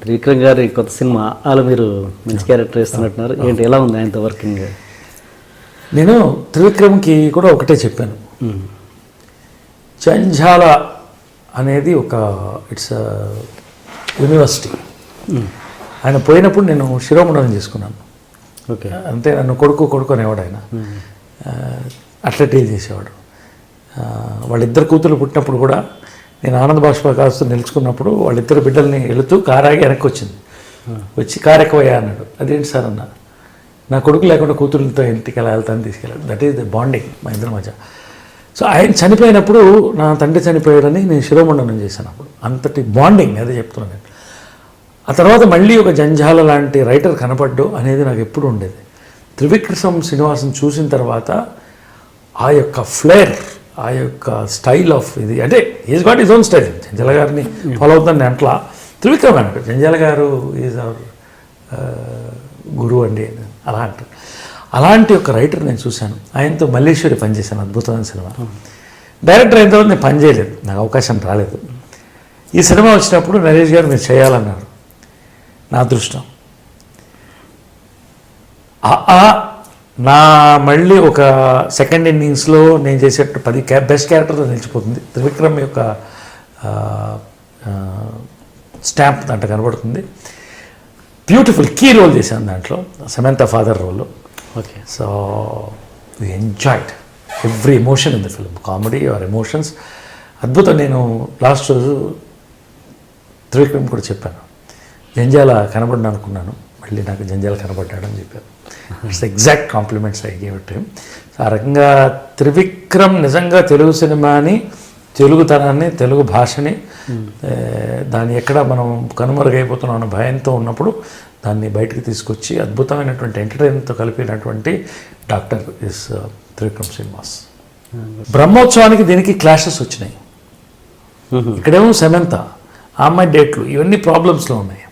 త్రివిక్రమ్ గారి కొత్త సినిమా అలా మీరు మంచి క్యారెక్టర్ ఇస్తున్నట్టున్నారు. ఏంటి ఎలా ఉంది ఆయనతో వర్కింగ్? నేను త్రివిక్రమ్కి కూడా ఒకటే చెప్పాను, జంఝాల అనేది ఒక ఇట్స్ యూనివర్సిటీ. ఆయన పోయినప్పుడు నేను శిరోముండనం చేసుకున్నాను. ఓకే, అంతే. నన్ను కొడుకు అనేవాడు ఆయన. అట్లా డీల్ చేసేవాడు. వాళ్ళిద్దరు కూతురు పుట్టినప్పుడు కూడా నేను ఆనంద బాష్ప కాస్తూ నిలుచుకున్నప్పుడు వాళ్ళిద్దరు బిడ్డల్ని వెళుతూ కారాగి వెనక్కి వచ్చింది. వచ్చి కారు ఎక్కువయ్యా అన్నాడు. అదేంటి సార్ అన్న, నా కొడుకు లేకుండా కూతురులతో ఇంటికి ఎలా వెళ్తాను తీసుకెళ్ళాడు. దట్ ఈస్ ద బాండింగ్ మా ఇద్దరి మధ్య. సో ఆయన చనిపోయినప్పుడు నా తండ్రి చనిపోయాడని నేను శిరోమండనం చేశాను. అప్పుడు అంతటి బాండింగ్ అదే చెప్తున్నాను నేను. ఆ తర్వాత మళ్ళీ ఒక జంఝాల లాంటి రైటర్ కనపడ్డు అనేది నాకు ఎప్పుడు ఉండేది. త్రివిక్రమ్ శ్రీనివాసన్ చూసిన తర్వాత ఆ యొక్క ఫ్లేర్, ఆ యొక్క స్టైల్ ఆఫ్ ఇది, అంటే is got is own style. Janjala గారిని ఫాలో అవుతాను నేను. అట్లా త్రివిక్రమ్ అన్నాడు, జంజాల గారు ఈజ్ అవర్ గురువు అండి అలా అంటారు. అలాంటి ఒక రైటర్ నేను చూశాను. ఆయనతో మల్లేశ్వరి పనిచేశాను, అద్భుతమైన సినిమా. డైరెక్టర్ అయిన తర్వాత నేను పని చేయలేదు, నాకు అవకాశం రాలేదు. ఈ సినిమా వచ్చినప్పుడు నరేష్ గారు మీరు చేయాలన్నారు. నా అదృష్టం. నా మళ్ళీ ఒక సెకండ్ ఇన్నింగ్స్లో నేను చేసే 10 బెస్ట్ క్యారెక్టర్లో నిలిచిపోతుంది. త్రివిక్రమ్ యొక్క స్టాంప్ దాంట్లో కనబడుతుంది. బ్యూటిఫుల్ కీ రోల్ చేశాను దాంట్లో, Samantha father role. Okay, so we enjoyed every emotion in the film, comedy or emotions. అద్భుతం. నేను లాస్ట్ రోజు త్రివిక్రమ్ కూడా చెప్పాను, జంజాల కనబడిన అనుకున్నాను, మళ్ళీ నాకు జంజాల కనబడ్డాడని చెప్పాను. It's exact compliments I gave it him. ఆ రకంగా త్రివిక్రమ్ నిజంగా తెలుగు సినిమాని, తెలుగుతనాన్ని, తెలుగు భాషని దాన్ని ఎక్కడ మనం కనుమరుగైపోతున్నాం అన్న భయంతో ఉన్నప్పుడు దాన్ని బయటకు తీసుకొచ్చి అద్భుతమైనటువంటి ఎంటర్టైన్మెంట్తో కలిపినటువంటి డాక్టర్ ఇస్ త్రివిక్రమ్ శ్రీనివాస్. బ్రహ్మోత్సవానికి దీనికి క్లాషెస్ వచ్చినాయి. ఇక్కడేమో సమంత, ఆ అమ్మాయి డేట్లు, ఇవన్నీ ప్రాబ్లమ్స్లో ఉన్నాయి.